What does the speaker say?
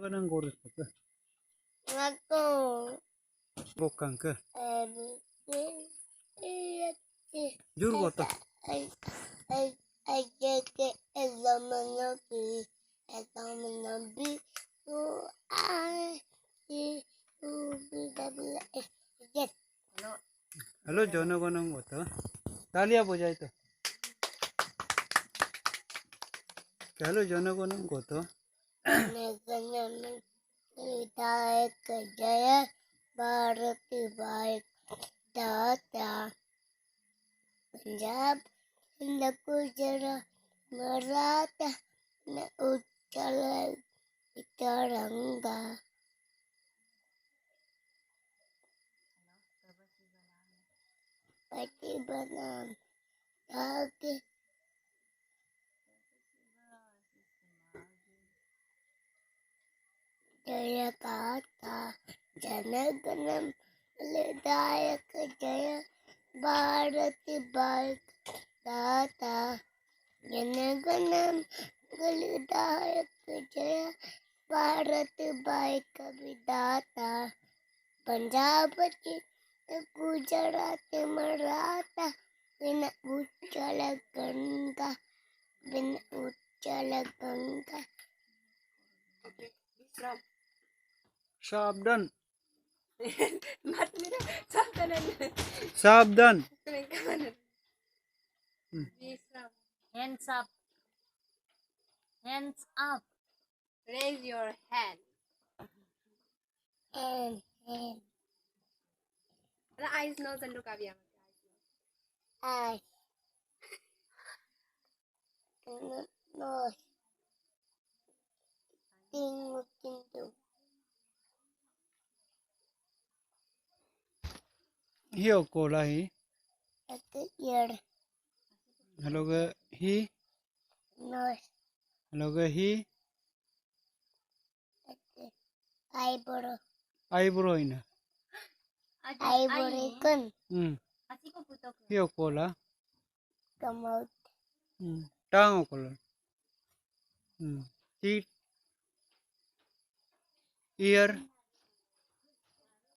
Ganang goris ka. Ako. Bokang ka. Ay, Jur goto. ay, elamanabi, yes. Hello, Jono ganang goto. Talia bojai to. Hello, Jono ganang goto. विधायक जय भारत विधायक दाता पंजाब न गुजरात मराठा न उच्चल तिरंगा पति बनाम आगे जय गाथा जनगणम विधायक जय भारत विधायक दाता जनगणम विधायक जय भारत विधायक विधाता पंजाब गुजरात मराठा बिन उच्चल गंगा बिन उच्चल Ganga Sabdan. Sabdan. Sabdan. Hands up. Hands up. Raise your hand. and The eyes, nose, and look up. I no thing looking to Hiyo kola hi. at the ear Hello ga hi. nose Hello ga hi. at the eyebrow Eyebrow ina. eyebrow gun Hiyo kola. come out Tango kola. Teeth. Ear.